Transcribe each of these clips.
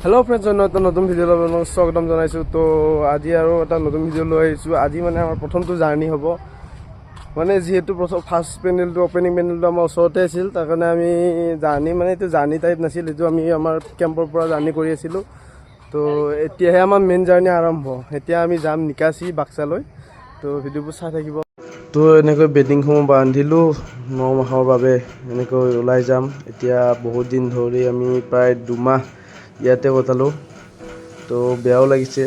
Hello' friends, এটা নতুন video' লৈ স্বাগতম জনাইছোঁ। তো আজি আৰু এটা নতুন ভিডিঅ' লৈ আহিছোঁ। আজি মানে আমাৰ প্ৰথমটো জাৰ্ণি হ'ব। মানে যিহেতু ফাৰ্ষ্ট পেণ্ডেলটো অপেনিং পেণ্ডেলটো আমাৰ ওচৰতে আছিল, তাৰ কাৰণে আমি জাৰ্ণি মানে এইটো জাৰ্ণি টাইপ নাছিল, এইটো আমি আমাৰ কেম্পৰ পৰা জাৰ্ণি কৰি আছিলোঁ। তো এতিয়াহে আমাৰ মেইন জাৰ্ণি আৰম্ভ। এতিয়া আমি যাম নিকাচি বাক্সালৈ। তো ভিডিঅ'বোৰ চাই থাকিব। তো এনেকৈ বেডিংসমূহ বান্ধিলোঁ 9 মাহৰ বাবে। এনেকৈ ওলাই যাম। এতিয়া বহুত দিন ধৰি আমি প্ৰায় 2 মাহ ইয়াতে কটালোঁ। তো বেয়াও লাগিছে,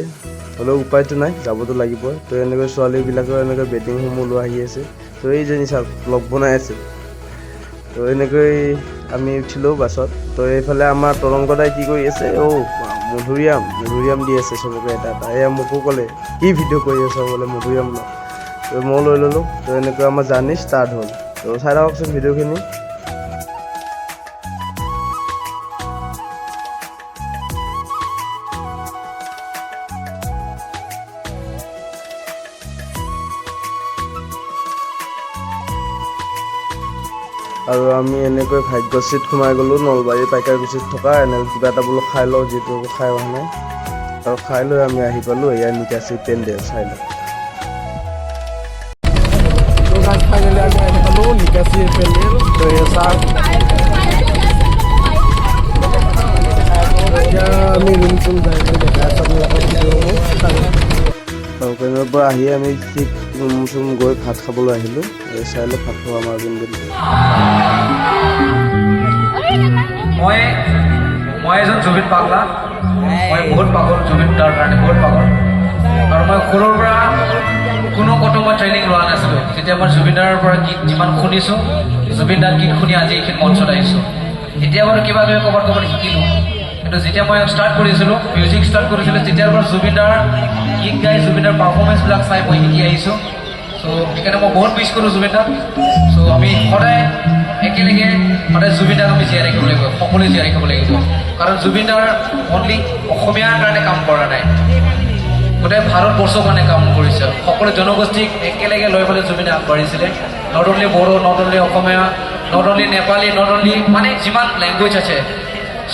হ'লেও উপায়টো নাই, যাবতো লাগিবই। তো এনেকৈ ছোৱালীবিলাকেও এনেকৈ বেডিংসমূহ লৈ আহি আছে। তো এইজনী চাওক ব্লগ বনাই আছে। তো এনেকৈ আমি উঠিলোঁ বাছত। তো এইফালে আমাৰ তৰংগদাই কি কৰি আছে? মধুৰিআম দি আছে চবকে এটা এটা। এয়া মোকো ক'লে কি ভিডিঅ' কৰি আছ বোলে মধুৰিআম ন। তো মই লৈ ল'লোঁ। তো এনেকৈ আমাৰ জাৰ্ণি ষ্টাৰ্ট হ'ল। তো চাই থাককচোন ভিডিঅ'খিনি। আৰু আমি এনেকৈ ভাগ্যশ্ৰীত সোমাই গ'লোঁ, নলবাৰী পাইকাৰকুচিত থকা। এনে কিবা এটা বোলো খাই লওঁ, যিহেতু খাই অহা নাই। আৰু খাই লৈ আমি আহি পালোঁ এয়া নিকাচি পেণ্ডেল। চাই লওঁ। ফাইনেলি আমি আহি পালোঁ নিকাচি পেণ্ডেল। তো চাওক এতিয়া আমি ৰুম চুম যাই দেখাই আছোঁ আপোনালোকক ভিডিঅ'সমূহ। আৰু পেণ্ডেলৰ পৰা আহি আমি ঠিক ৰুম চুম গৈ ভাত খাবলৈ আহিলোঁ। এই চাই লওক ভাত খোৱা আমাৰ পেণ্ডেল। মই এজন জুবিন পাগলা। মই বহুত পাগল জুবিন দাৰ কাৰণে, বহুত পাগল। আৰু মই সৰুৰ পৰা কোনো ক'তো মই ট্ৰেইনিং লোৱা নাছিলোঁ। যেতিয়া মই জুবিন দাৰ পৰা গীত যিমান শুনিছোঁ, জুবিন দাৰ গীত শুনি আজি এইখিনি মঞ্চত আহিছোঁ। এতিয়া বাৰু কিবা কিবি ক'ৰবাত শিকিলোঁ, কিন্তু যেতিয়া মই ষ্টাৰ্ট কৰিছিলোঁ, মিউজিক ষ্টাৰ্ট কৰিছিলোঁ, তেতিয়াৰ পৰা জুবিন দাৰ গীত গাই জুবিন দাৰ পাৰফৰ্মেঞ্চবিলাক চাই মই শিকি আহিছোঁ। চ' সেইকাৰণে মই বহুত মিছ কৰোঁ জুবিন দাক। চ' আমি সদায় একেলগে সদায় জুবিন দাক আমি জীয়াই ৰাখিব লাগিব, সকলোৱে জীয়াই ৰাখিব লাগিব। কাৰণ জুবিন দাৰ অনলি অসমীয়াৰ কাৰণে কাম কৰা নাই, গোটেই ভাৰতবৰ্ষৰ কাৰণে কাম কৰিছে। সকলো জনগোষ্ঠীক একেলগে লৈ পেলাই জুবিনে আগবাঢ়িছিলে। Not only Bodo, not only Asomiya, not only Nepali, not only মানে যিমান লেংগুৱেজ আছে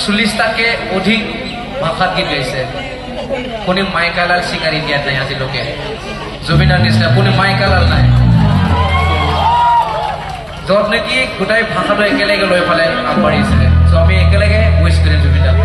40টাতকৈ অধিক ভাষাত গীত গাইছে। কোনো মাইকালাল চিঙাৰ ইণ্ডিয়াত নাই আজিলৈকে। জুবিনাৰ নিচিনা কোনো মাইকালাল নাই, য'ত নেকি গোটেই ভাষাটো একেলগে লৈ পেলাই আগবাঢ়িছিলে। চ' আমি একেলগে উইচ কৰিম জুবিনদাক।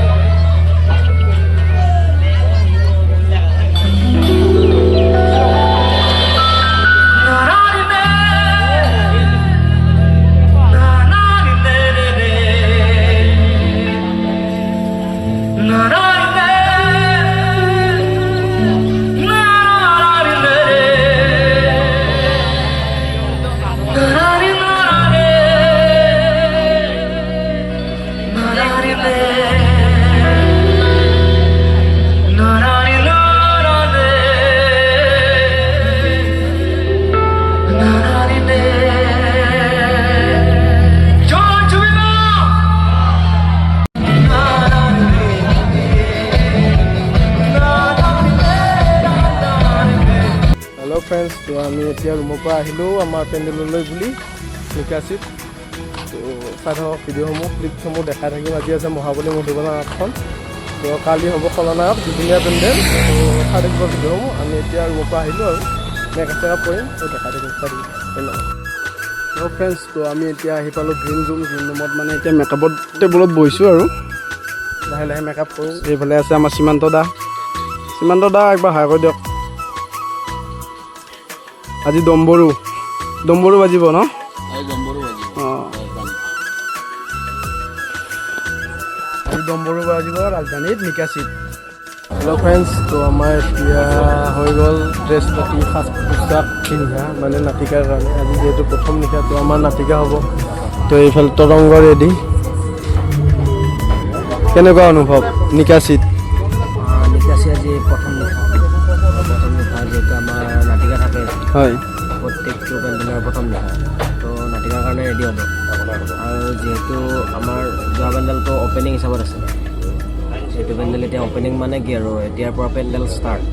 হেল্ল' ফ্ৰেণ্ডছ, তো আমি এতিয়া ৰুমৰ পৰা আহিলোঁ আমাৰ পেণ্ডেললৈ বুলি নিকাচিত। তো চাই থাকক ভিডিঅ'সমূহ, ক্লিপসমূহ দেখাই থাকিম। আজি আছে মহাবলী মধুবনা নাটখন। তো কালি হ'ব খলনায়ক, দুদিনীয়া পেণ্ডেল। তো চাই থাকিব ভিডিঅ'সমূহ। আমি এতিয়া ৰুমৰ পৰা আহিলোঁ আৰু মেকআপ চেকআপ কৰিম। তো দেখাই থাকিম, চাই থাকিম। ধন্যবাদ। হেল্ল' ফ্ৰেণ্ডছ, তো আমি এতিয়া আহি পালোঁ গ্ৰীণ ৰুমত মানে এতিয়া মেকআপৰ টেবুলত বহিছোঁ আৰু লাহে লাহে মেকআপ কৰোঁ। এইফালে আছে আমাৰ সীমান্ত দা একবাৰ হাই কৰি দিয়ক। আজি ডম্বৰু বাজিব ন? অঁ, আজি ডম্বৰু বাজিব ৰাজধানীত নিকাচিত। হেল্ল' ফ্ৰেণ্ডছ, তো আমাৰ এতিয়া হৈ গ'ল ড্ৰেছ পাতি, সাজ পোছাক পিন্ধা মানে নাটিকাৰ কাৰণে। আজি যিহেতু প্ৰথম নিশা, তো আমাৰ নাটিকা হ'ব। তো এইফালে তৰংগ ৰেডি। কেনেকুৱা অনুভৱ নিকাচিত? নিকাচি আজি প্ৰথম নিশা যিহেতু আমাৰ নাটিকা থাকে, হয়, প্ৰত্যেকটো পেণ্ডেলৰ প্ৰথম নিশা। তো নাটিকাৰ কাৰণে ৰেডি হ'ব। আৰু যিহেতু আমাৰ যোৱা পেণ্ডেলটো অপেনিং হিচাপত আছিলে, এইটো পেণ্ডেল এতিয়া অপেনিং মানে কি আৰু এতিয়াৰ পৰা পেণ্ডেল ষ্টাৰ্ট।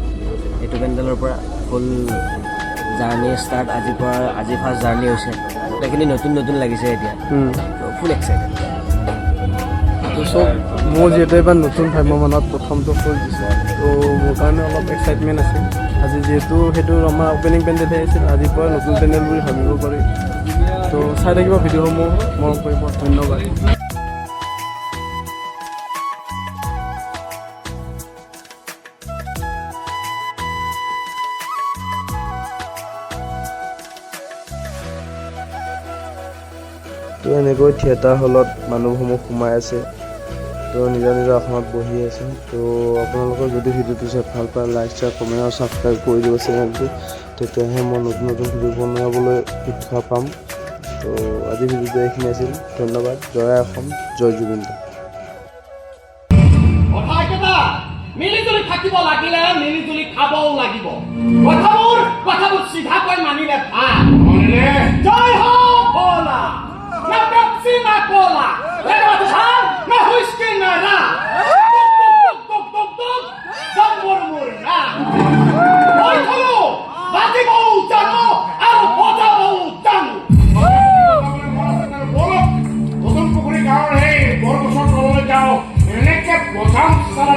এইটো পেণ্ডেলৰ পৰা ফুল জাৰ্ণি ষ্টাৰ্ট। আজি ফাৰ্ষ্ট জাৰ্ণি হৈছে। গোটেইখিনি নতুন লাগিছে এতিয়া। তো ফুল এক্সাইটেড। তো চব মোৰ যিহেতু এবাৰ নতুন ভ্ৰাম্যমানত প্ৰথমটো খোজ দিছোঁ তো মোৰ কাৰণে অলপ এক্সাইটমেণ্ট আছিল আজি যিহেতু সেইটো আমাৰ অ'পেনিং পেণ্ডেলহে আছিল আজিৰ পৰা নতুন পেণ্ডেল বুলি ভাবিব পাৰি তো চাই থাকিব ভিডিঅ'সমূহ মৰম কৰিব ধন্যবাদ তো এনেকৈ থিয়েটাৰ হলত মানুহসমূহ সোমাই আছে তো নিজৰ নিজৰ আসনত বহি আছে তো আপোনালোকৰ যদি ভিডিঅ'টো চাই ভাল পায় লাইক শ্বেয়াৰ কমেণ্ট আৰু ছাবস্ক্ৰাইব কৰি দিব চেনেলটো তেতিয়াহে মই নতুন নতুন ভিডিঅ' বনাবলৈ উৎসাহ পাম তো আজি ভিডিঅ'টো এইখিনি আছিল ধন্যবাদ জয় অসম জয় জুবিন দা মিলিজুলি থাকিব লাগিলে মিলিজুলি খাবও লাগিব কথাবোৰ চিধাকৈ মানিলে ভাল জয় হো ভোলা না পেপসি না কোলা এটা ভাল না হুইস্কি না রা জম্বুর না ওই হলো বাজিবও জানো আর বজাবও জানো নতুন পুখুৰী গাঁৱৰ সেই বৰগছৰ তললৈ যাওঁ এনেকে বজাম চাৰা